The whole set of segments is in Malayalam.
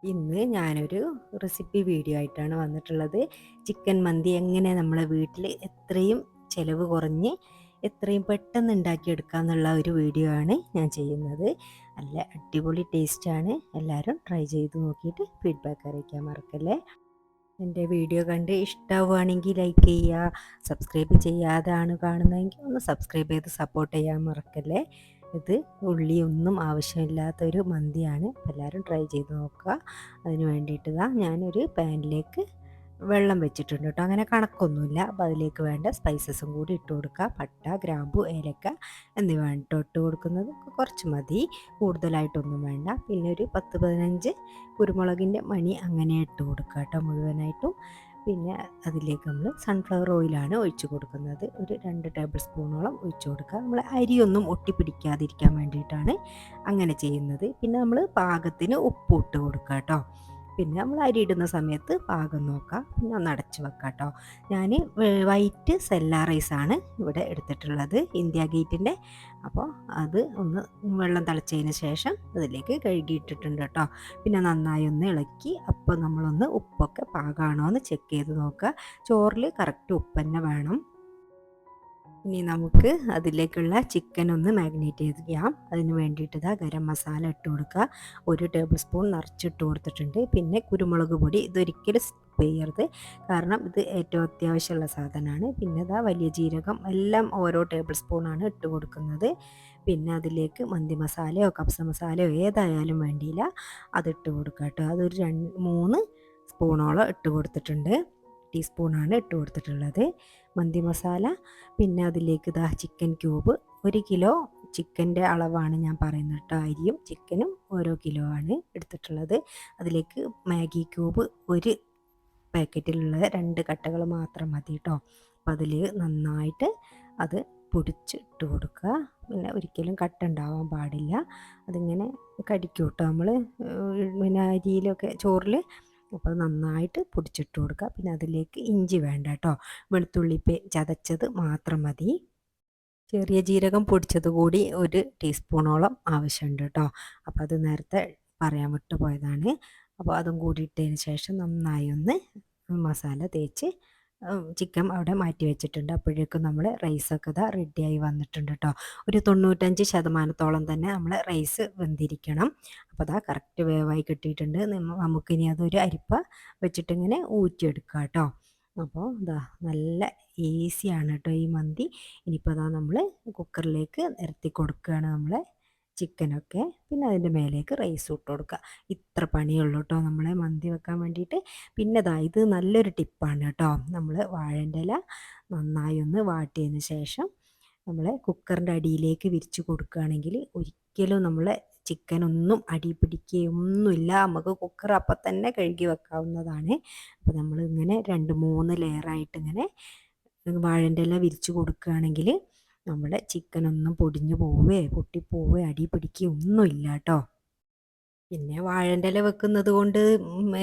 ഇന്ന് ഞാനൊരു റെസിപ്പി വീഡിയോ ആയിട്ടാണ് വന്നിട്ടുള്ളത്. ചിക്കൻ മന്തി എങ്ങനെ നമ്മളെ വീട്ടിൽ എത്രയും ചിലവ് കുറഞ്ഞ് എത്രയും പെട്ടെന്ന് ഉണ്ടാക്കിയെടുക്കാന്നുള്ള ഒരു വീഡിയോ ആണ് ഞാൻ ചെയ്യുന്നത്. നല്ല അടിപൊളി ടേസ്റ്റാണ്. എല്ലാവരും ട്രൈ ചെയ്ത് നോക്കിയിട്ട് ഫീഡ്ബാക്ക് അറിയിക്കാൻ മറക്കല്ലേ. എൻ്റെ വീഡിയോ കണ്ട് ഇഷ്ടമാവുകയാണെങ്കിൽ ലൈക്ക് ചെയ്യുക. സബ്സ്ക്രൈബ് ചെയ്യാതാണ് കാണുന്നതെങ്കിൽ ഒന്ന് സബ്സ്ക്രൈബ് ചെയ്ത് സപ്പോർട്ട് ചെയ്യാൻ മറക്കല്ലേ. ഇത് ഉള്ളിയൊന്നും ആവശ്യമില്ലാത്തൊരു മന്തിയാണ്. എല്ലാവരും ട്രൈ ചെയ്ത് നോക്കുക. അതിന് വേണ്ടിയിട്ട് ഞാനൊരു പാനിലേക്ക് വെള്ളം വെച്ചിട്ടുണ്ട് കേട്ടോ. അങ്ങനെ കണക്കൊന്നുമില്ല. അപ്പോൾ അതിലേക്ക് വേണ്ട സ്പൈസസും കൂടി ഇട്ട് കൊടുക്കുക. പട്ട, ഗ്രാമ്പു, ഏലക്ക എന്നിവ ഇട്ട് കൊടുക്കുന്നത് കുറച്ച് മതി, കൂടുതലായിട്ടൊന്നും വേണ്ട. പിന്നെ ഒരു 10-15 കുരുമുളകിൻ്റെ മണി അങ്ങനെ ഇട്ട് കൊടുക്കുക കേട്ടോ, മുഴുവനായിട്ടും. പിന്നെ അതിലേക്ക് നമ്മൾ സൺഫ്ലവർ ഓയിലാണ് ഒഴിച്ച് കൊടുക്കുന്നത്. ഒരു 2 ടേബിൾ സ്പൂണോളം ഒഴിച്ച് കൊടുക്കുക. നമ്മൾ അരിയൊന്നും ഒട്ടിപ്പിടിക്കാതിരിക്കാൻ വേണ്ടിയിട്ടാണ് അങ്ങനെ ചെയ്യുന്നത്. പിന്നെ നമ്മൾ പാകത്തിന് ഉപ്പ് ഇട്ട് കൊടുക്കുക കേട്ടോ. പിന്നെ നമ്മൾ അരി ഇടുന്ന സമയത്ത് പാകം നോക്കാം. പിന്നെ ഒന്ന് അടച്ച് വെക്കാം കേട്ടോ. ഞാൻ വൈറ്റ് സെല്ല റൈസാണ് ഇവിടെ എടുത്തിട്ടുള്ളത്, ഇന്ത്യ ഗേറ്റിൻ്റെ. അപ്പോൾ അത് ഒന്ന് വെള്ളം തിളച്ചതിന് ശേഷം അതിലേക്ക് കഴുകിയിട്ടിട്ടുണ്ട് കേട്ടോ. പിന്നെ നന്നായി ഒന്ന് ഇളക്കി അപ്പോൾ നമ്മളൊന്ന് ഉപ്പൊക്കെ പാകമാണോ എന്ന് ചെക്ക് ചെയ്ത് നോക്കുക. ചോറിൽ കറക്റ്റ് ഉപ്പ് തന്നെ വേണം. ഇനി നമുക്ക് അതിലേക്കുള്ള ചിക്കൻ ഒന്ന് മാഗ്നേറ്റ് ചെയ്ത് ചെയ്യാം. അതിന് വേണ്ടിയിട്ട് ഗരം മസാല ഇട്ട് കൊടുക്കുക. 1 ടേബിൾ സ്പൂൺ നിറച്ചിട്ട് കൊടുത്തിട്ടുണ്ട്. പിന്നെ കുരുമുളക് പൊടി, ഇതൊരിക്കലും സ്കിപ്പ് ചെയ്യരുത്, കാരണം ഇത് ഏറ്റവും അത്യാവശ്യമുള്ള സാധനമാണ്. പിന്നെ വലിയ ജീരകം എല്ലാം ഓരോ ടേബിൾ സ്പൂണാണ് ഇട്ട് കൊടുക്കുന്നത്. പിന്നെ അതിലേക്ക് മന്തി മസാലയോ കപ്സ മസാലയോ ഏതായാലും വേണ്ടിയില്ല, അതിട്ട് കൊടുക്കുക കേട്ടോ. അതൊരു 3 സ്പൂണോളം ഇട്ട് കൊടുത്തിട്ടുണ്ട്. ടീസ്പൂണാണ് ഇട്ട് കൊടുത്തിട്ടുള്ളത് മന്തി മസാല. പിന്നെ അതിലേക്ക് ചിക്കൻ ക്യൂബ്, 1 കിലോ ചിക്കൻ്റെ അളവാണ് ഞാൻ പറയുന്നത് കേട്ടോ. അരിയും ചിക്കനും ഓരോ കിലോ ആണ് എടുത്തിട്ടുള്ളത്. അതിലേക്ക് മാഗി ക്യൂബ് 1 പാക്കറ്റിലുള്ള 2 കട്ടകൾ മാത്രം മതി കേട്ടോ. അപ്പം അതിൽ നന്നായിട്ട് അത് പൊടിച്ചിട്ട് കൊടുക്കുക. പിന്നെ ഒരിക്കലും കട്ട ഉണ്ടാവാൻ പാടില്ല. അതിങ്ങനെ കടിക്കും കേട്ടോ നമ്മൾ, പിന്നെ അരിയിലൊക്കെ ചോറിൽ. അപ്പോൾ അത് നന്നായിട്ട് പൊടിച്ചിട്ട് കൊടുക്കുക. പിന്നെ അതിലേക്ക് ഇഞ്ചി വേണ്ട കേട്ടോ, വെളുത്തുള്ളി ചതച്ചത് മാത്രം മതി. ചെറിയ ജീരകം പൊടിച്ചത് കൂടി 1 ടീസ്പൂണോളം ആവശ്യമുണ്ട് കേട്ടോ. അപ്പോൾ അത് നേരത്തെ പറയാൻ വിട്ടു പോയതാണ്. അപ്പോൾ അതും കൂടി ഇട്ടതിന് ശേഷം നന്നായി ഒന്ന് മസാല തേച്ച് ചിക്കൻ അവിടെ മാറ്റി വെച്ചിട്ടുണ്ട്. അപ്പോഴേക്കും നമ്മൾ റൈസൊക്കെ റെഡിയായി വന്നിട്ടുണ്ട് കേട്ടോ. ഒരു 95% തന്നെ നമ്മൾ റൈസ് വെന്തിരിക്കണം. അപ്പോൾ കറക്റ്റ് വേവായി കിട്ടിയിട്ടുണ്ട്. നമുക്കിനി അതൊരു അരിപ്പ വെച്ചിട്ടിങ്ങനെ ഊറ്റിയെടുക്കാം കേട്ടോ. അപ്പോൾ നല്ല ഈസിയാണ് കേട്ടോ ഈ മന്തി. ഇനിയിപ്പോൾ നമ്മൾ കുക്കറിലേക്ക് നിരത്തി കൊടുക്കുകയാണ് നമ്മളെ ചിക്കനൊക്കെ. പിന്നെ അതിൻ്റെ മേലേക്ക് റൈസ് ഇട്ട് കൊടുക്കുക. ഇത്ര പണിയുള്ളൂ കേട്ടോ നമ്മളെ മന്തി വെക്കാൻ വേണ്ടിയിട്ട്. പിന്നെ ഇത് നല്ലൊരു ടിപ്പാണ് കേട്ടോ. നമ്മൾ വാഴൻ്റെ ഇല നന്നായി ഒന്ന് വാട്ടിയതിന് ശേഷം നമ്മൾ കുക്കറിൻ്റെ അടിയിലേക്ക് വിരിച്ച് കൊടുക്കുകയാണെങ്കിൽ ഒരിക്കലും നമ്മളെ ചിക്കനൊന്നും അടി പിടിക്കുകയൊന്നുമില്ല. നമുക്ക് കുക്കർ അപ്പം തന്നെ കഴുകി വെക്കാവുന്നതാണ്. അപ്പോൾ നമ്മൾ ഇങ്ങനെ 2-3 ലെയറായിട്ട് ഇങ്ങനെ വാഴൻ്റെ ഇല വിരിച്ച് കൊടുക്കുകയാണെങ്കിൽ നമ്മുടെ ചിക്കനൊന്നും പൊടിഞ്ഞു പോവേ പൊട്ടിപ്പോവേ അടി പിടിക്കുകയോ ഒന്നുമില്ല കേട്ടോ. പിന്നെ വാഴൻ്റെ ഇല വെക്കുന്നത് കൊണ്ട്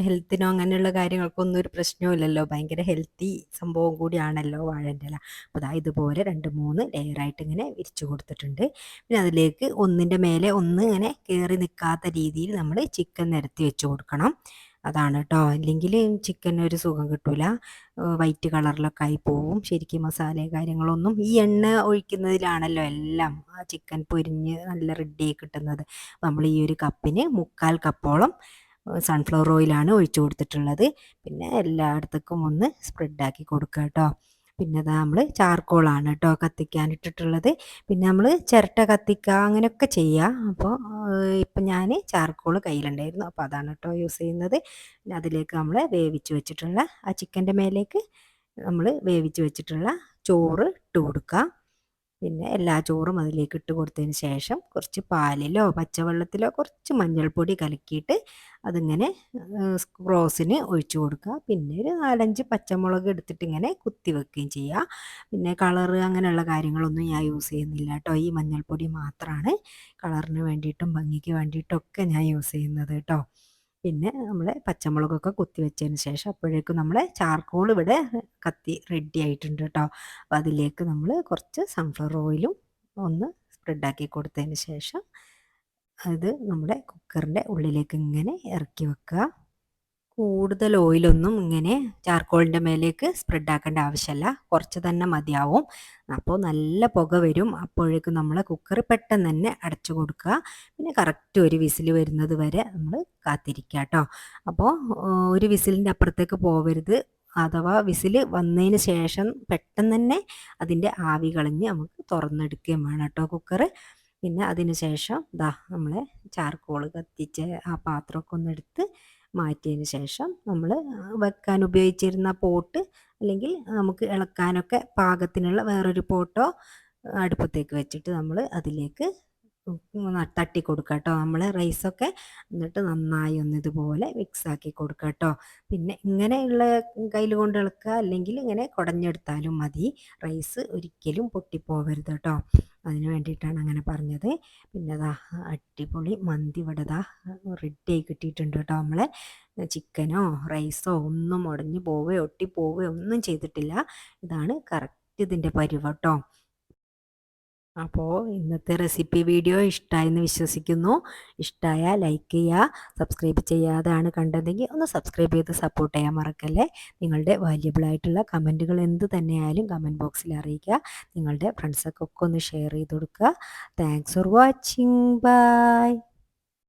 ഹെൽത്തിനോ അങ്ങനെയുള്ള കാര്യങ്ങൾക്കൊന്നും ഒരു പ്രശ്നവുമില്ലല്ലോ. ഭയങ്കര ഹെൽത്തി സംഭവം കൂടിയാണല്ലോ വാഴൻ്റെ ഇല. അപ്പോൾ ഇതുപോലെ 2-3 ലെയറായിട്ട് ഇങ്ങനെ വിരിച്ചു കൊടുത്തിട്ടുണ്ട്. പിന്നെ അതിലേക്ക് ഒന്നിൻ്റെ മേലെ ഒന്ന് ഇങ്ങനെ കയറി നിൽക്കാത്ത രീതിയിൽ നമ്മൾ ചിക്കൻ നിരത്തി വെച്ച് കൊടുക്കണം. അതാണ് കേട്ടോ. ഇല്ലെങ്കിൽ ചിക്കന് ഒരു സുഖം കിട്ടില്ല, വൈറ്റ് കളറിലൊക്കെ ആയി പോവും. ശരിക്കും മസാല കാര്യങ്ങളൊന്നും ഈ എണ്ണ ഒഴിക്കുന്നതിലാണല്ലോ എല്ലാം ആ ചിക്കൻ പൊരിഞ്ഞ് നല്ല റെഡിയായി കിട്ടുന്നത്. നമ്മൾ ഈ ഒരു കപ്പിന് 1/4 കപ്പോളം സൺഫ്ലവർ ഓയിലാണ് ഒഴിച്ചു കൊടുത്തിട്ടുള്ളത്. പിന്നെ എല്ലായിടത്തേക്കും ഒന്ന് സ്പ്രെഡാക്കി കൊടുക്കുക കേട്ടോ. പിന്നെ നമ്മൾ ചാർക്കോളാണ് കേട്ടോ കത്തിക്കാൻ ഇട്ടിട്ടുള്ളത്. പിന്നെ നമ്മൾ ചിരട്ട കത്തിക്കുക അങ്ങനെയൊക്കെ ചെയ്യുക. അപ്പോൾ ഇപ്പം ഞാൻ ചാർക്കോൾ കയ്യിലുണ്ടായിരുന്നു, അപ്പോൾ അതാണ് കേട്ടോ യൂസ് ചെയ്യുന്നത്. പിന്നെ അതിലേക്ക് നമ്മൾ വേവിച്ച് വെച്ചിട്ടുള്ള ആ ചിക്കൻ്റെ മേലേക്ക് നമ്മൾ വേവിച്ച് വെച്ചിട്ടുള്ള ചോറ് ഇട്ട് കൊടുക്കുക. പിന്നെ എല്ലാ ചോറും അതിലേക്ക് ഇട്ട് കൊടുത്തതിന് ശേഷം കുറച്ച് പാലിലോ പച്ചവെള്ളത്തിലോ കുറച്ച് മഞ്ഞൾപ്പൊടി കലക്കിയിട്ട് അതിങ്ങനെ റോസിന് ഒഴിച്ചു കൊടുക്കുക. പിന്നെ ഒരു 4-5 പച്ചമുളക് എടുത്തിട്ട് ഇങ്ങനെ കുത്തി വെക്കുകയും ചെയ്യുക. പിന്നെ കളറ് അങ്ങനെയുള്ള കാര്യങ്ങളൊന്നും ഞാൻ യൂസ് ചെയ്യുന്നില്ല കേട്ടോ. ഈ മഞ്ഞൾപ്പൊടി മാത്രമാണ് കളറിന് വേണ്ടിയിട്ടും ഭംഗിക്ക് വേണ്ടിയിട്ടൊക്കെ ഞാൻ യൂസ് ചെയ്യുന്നത് കേട്ടോ. പിന്നെ നമ്മൾ പച്ചമുളകൊക്കെ കുത്തി വെച്ചതിന് ശേഷം അപ്പോഴേക്കും നമ്മളെ ചാർക്കോൾ ഇവിടെ കത്തി റെഡി ആയിട്ടുണ്ട് കേട്ടോ. അപ്പോൾ അതിലേക്ക് നമ്മൾ കുറച്ച് സൺഫ്ലവർ ഓയിലും ഒന്ന് സ്പ്രെഡാക്കി കൊടുത്തതിന് ശേഷം അത് നമ്മുടെ കുക്കറിൻ്റെ ഉള്ളിലേക്ക് ഇങ്ങനെ ഇറക്കി വെക്കുക. കൂടുതൽ ഓയിലൊന്നും ഇങ്ങനെ ചാർക്കോളിൻ്റെ മേലേക്ക് സ്പ്രെഡ് ആക്കേണ്ട ആവശ്യമില്ല, കുറച്ച് തന്നെ മതിയാവും. അപ്പോൾ നല്ല പുക വരും. അപ്പോഴേക്കും നമ്മൾ കുക്കർ പെട്ടെന്ന് തന്നെ അടച്ചു കൊടുക്കുക. പിന്നെ കറക്റ്റ് ഒരു വിസിൽ വരുന്നത് വരെ നമ്മൾ കാത്തിരിക്കുക കേട്ടോ. അപ്പോൾ ഒരു വിസിലിൻ്റെ അപ്പുറത്തേക്ക് പോവരുത്. അഥവാ വിസിൽ വന്നതിന് ശേഷം പെട്ടെന്ന് തന്നെ അതിൻ്റെ ആവി കളഞ്ഞ് നമുക്ക് തുറന്നെടുക്കുകയും വേണം കേട്ടോ കുക്കർ. പിന്നെ അതിന് ശേഷം ദാ നമ്മളെ ചാർക്കോൾ കത്തിച്ച ആ പാത്രമൊക്കെ ഒന്ന് എടുത്ത് മാറ്റിയതിന് ശേഷം നമ്മൾ വെക്കാൻ ഉപയോഗിച്ചിരുന്ന പോട്ട് അല്ലെങ്കിൽ നമുക്ക് ഇളക്കാനൊക്കെ പാകത്തിനുള്ള വേറൊരു പോട്ടോ അടുപ്പത്തേക്ക് വെച്ചിട്ട് നമ്മൾ അതിലേക്ക് തട്ടി കൊടുക്കുക കേട്ടോ നമ്മൾ റൈസൊക്കെ. എന്നിട്ട് നന്നായി ഒന്ന് ഇതുപോലെ മിക്സാക്കി കൊടുക്കുക കേട്ടോ. പിന്നെ ഇങ്ങനെയുള്ള കയ്യിൽ കൊണ്ട് ഇളക്കുക, അല്ലെങ്കിൽ ഇങ്ങനെ കുടഞ്ഞെടുത്താലും മതി. റൈസ് ഒരിക്കലും പൊട്ടിപ്പോവരുത് കേട്ടോ. അതിന് വേണ്ടിയിട്ടാണ് അങ്ങനെ പറഞ്ഞത്. പിന്നെ അതാ അടിപൊളി മന്തി ഇവിടെ ദാ റെഡി ആയി കിട്ടിയിട്ടുണ്ട് കേട്ടോ. നമ്മളെ ചിക്കനോ റൈസോ ഒന്നും ഉടഞ്ഞു പോവുകയോ ഒട്ടിപ്പോവുകയോ ഒന്നും ചെയ്തിട്ടില്ല. ഇതാണ് കറക്റ്റ് ഇതിൻ്റെ പരുവം കേട്ടോ. അപ്പോൾ ഇന്നത്തെ റെസിപ്പി വീഡിയോ ഇഷ്ടമായെന്ന് വിശ്വസിക്കുന്നു. ഇഷ്ടമായാൽ ലൈക്ക് ചെയ്യുക. സബ്സ്ക്രൈബ് ചെയ്യാതാണ് കണ്ടതെങ്കിൽ ഒന്ന് സബ്സ്ക്രൈബ് ചെയ്ത് സപ്പോർട്ട് ചെയ്യാൻ മറക്കല്ലേ. നിങ്ങളുടെ വാല്യബിളായിട്ടുള്ള കമൻറ്റുകൾ എന്ത് തന്നെയായാലും കമൻറ്റ് ബോക്സിൽ അറിയിക്കുക. നിങ്ങളുടെ ഫ്രണ്ട്സൊക്കെ ഒന്ന് ഷെയർ ചെയ്ത് കൊടുക്കുക. Thanks for watching. ബൈ.